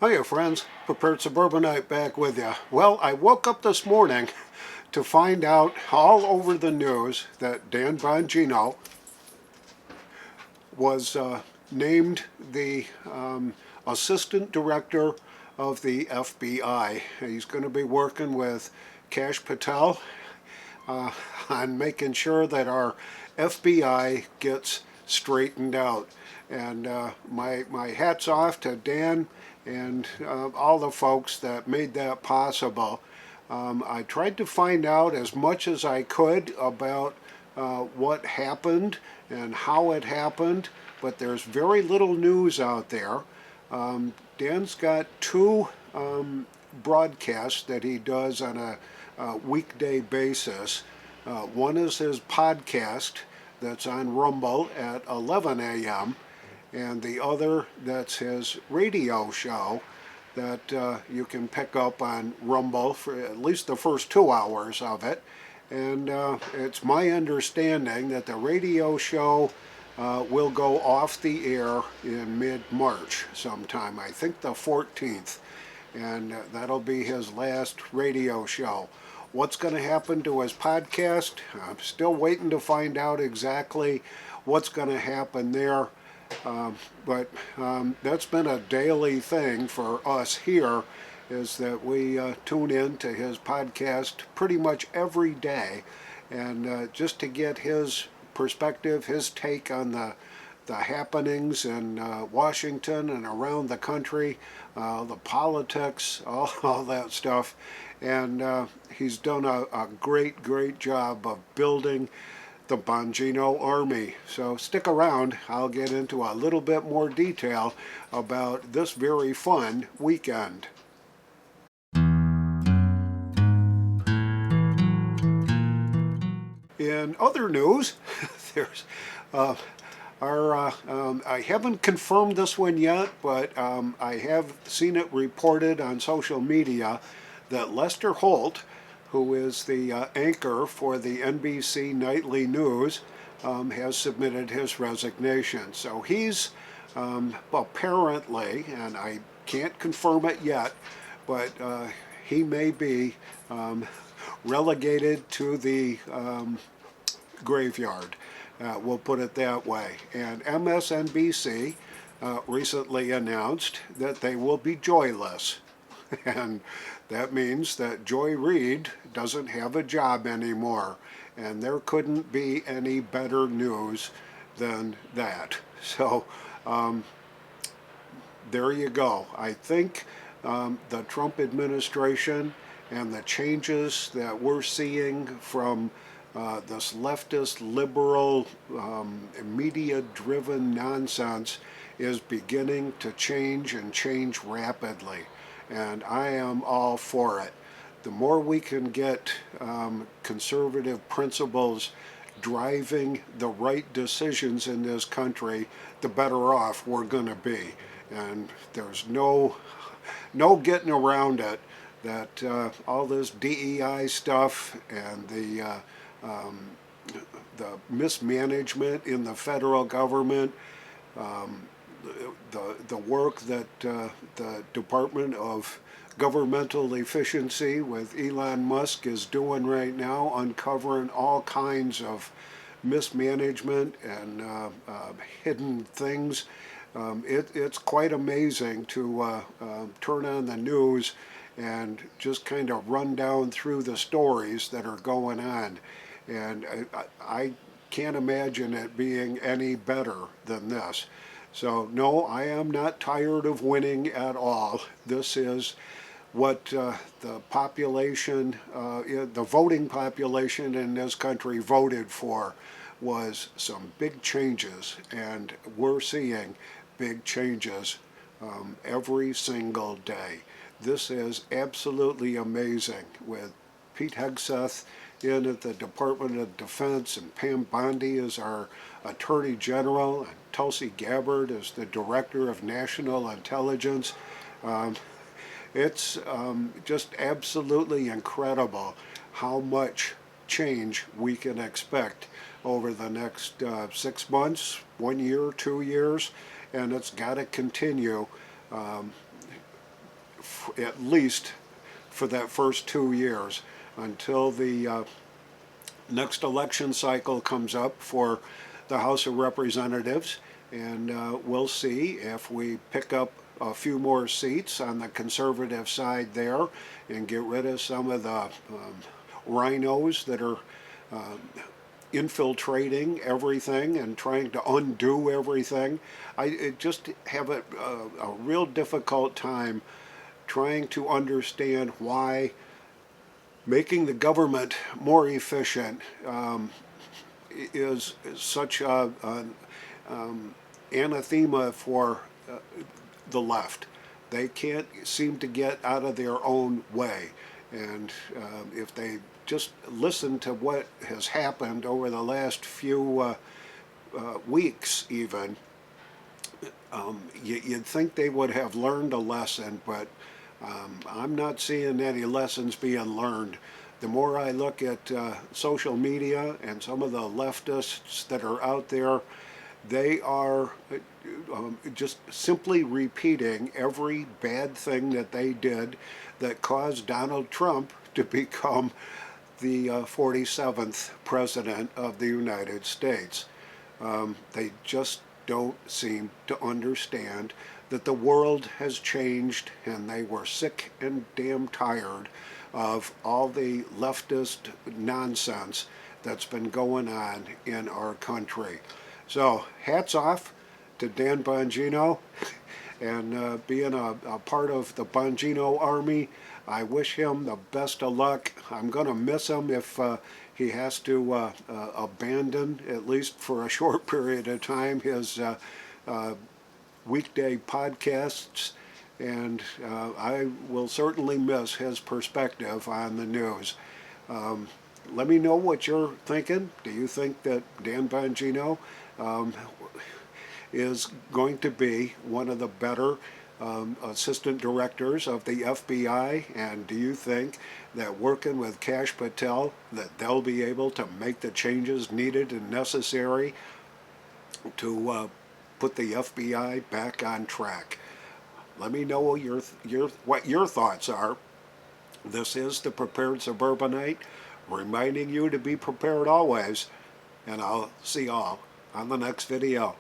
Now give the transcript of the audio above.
Hiya friends, Prepared Suburbanite back with you. Well, I woke up this morning to find out all over the news that Dan Bongino was named the Assistant Director of the FBI. He's going to be working with Kash Patel on making sure that our FBI gets straightened out. And my hat's off to Dan and all the folks that made that possible. I tried to find out as much as I could about what happened and how it happened, but there's very little news out there. Dan's got two broadcasts that he does on a weekday basis. One is his podcast that's on Rumble at 11 a.m. and the other that's his radio show that you can pick up on Rumble for at least the first 2 hours of it. And it's my understanding that the radio show will go off the air in mid-March sometime, I think the 14th, and that'll be his last radio show. What's going to happen to his podcast? I'm still waiting to find out exactly what's going to happen there. But that's been a daily thing for us here, is that we tune in to his podcast pretty much every day, and just to get his perspective, his take on the happenings in Washington and around the country, the politics, all that stuff. And he's done a great job of building the Bongino Army. So stick around, I'll get into a little bit more detail about this very fun weekend. In other news, there's I haven't confirmed this one yet, but I have seen it reported on social media that Lester Holt, who is the anchor for the NBC Nightly News, has submitted his resignation. So he's apparently, and I can't confirm it yet, but he may be relegated to the graveyard. We'll put it that way. And MSNBC recently announced that they will be joyless. And that means that Joy Reid doesn't have a job anymore. And there couldn't be any better news than that. So there you go. I think the Trump administration and the changes that we're seeing from this leftist, liberal, media-driven nonsense is beginning to change, and change rapidly. And I am all for it. The more we can get conservative principles driving the right decisions in this country, the better off we're going to be. And there's no getting around it that all this DEI stuff and the mismanagement in the federal government, the work that the Department of Governmental Efficiency with Elon Musk is doing right now, uncovering all kinds of mismanagement and hidden things. It's quite amazing to turn on the news and just kind of run down through the stories that are going on. And I can't imagine it being any better than this. So no, I am not tired of winning at all. This is what the population, the voting population in this country voted for, was some big changes, and we're seeing big changes every single day. This is absolutely amazing, with Pete Hegseth in at the Department of Defense, and Pam Bondi is our Attorney General, and Tulsi Gabbard is the Director of National Intelligence. It's just absolutely incredible how much change we can expect over the next 6 months, 1 year, 2 years, and it's got to continue. at least for that first 2 years until the next election cycle comes up for the House of Representatives, and we'll see if we pick up a few more seats on the conservative side there and get rid of some of the rhinos that are infiltrating everything and trying to undo everything. I just have a real difficult time trying to understand why making the government more efficient is such an anathema for the left. They can't seem to get out of their own way. And if they just listen to what has happened over the last few weeks even, you'd think they would have learned a lesson, but I'm not seeing any lessons being learned. The more I look at social media and some of the leftists that are out there, they are just simply repeating every bad thing that they did that caused Donald Trump to become the 47th President of the United States. They just don't seem to understand that the world has changed, and they were sick and damn tired of all the leftist nonsense that's been going on in our country. So hats off to Dan Bongino and being a part of the Bongino army. I wish him the best of luck. I'm going to miss him if he has to abandon, at least for a short period of time, his weekday podcasts, and I will certainly miss his perspective on the news. Let me know what you're thinking. Do you think that Dan Bongino is going to be one of the better assistant directors of the FBI, and do you think that working with Kash Patel that they'll be able to make the changes needed and necessary to put the FBI back on track? Let me know what your thoughts are. This is the Prepared Suburbanite, reminding you to be prepared always, and I'll see y'all on the next video.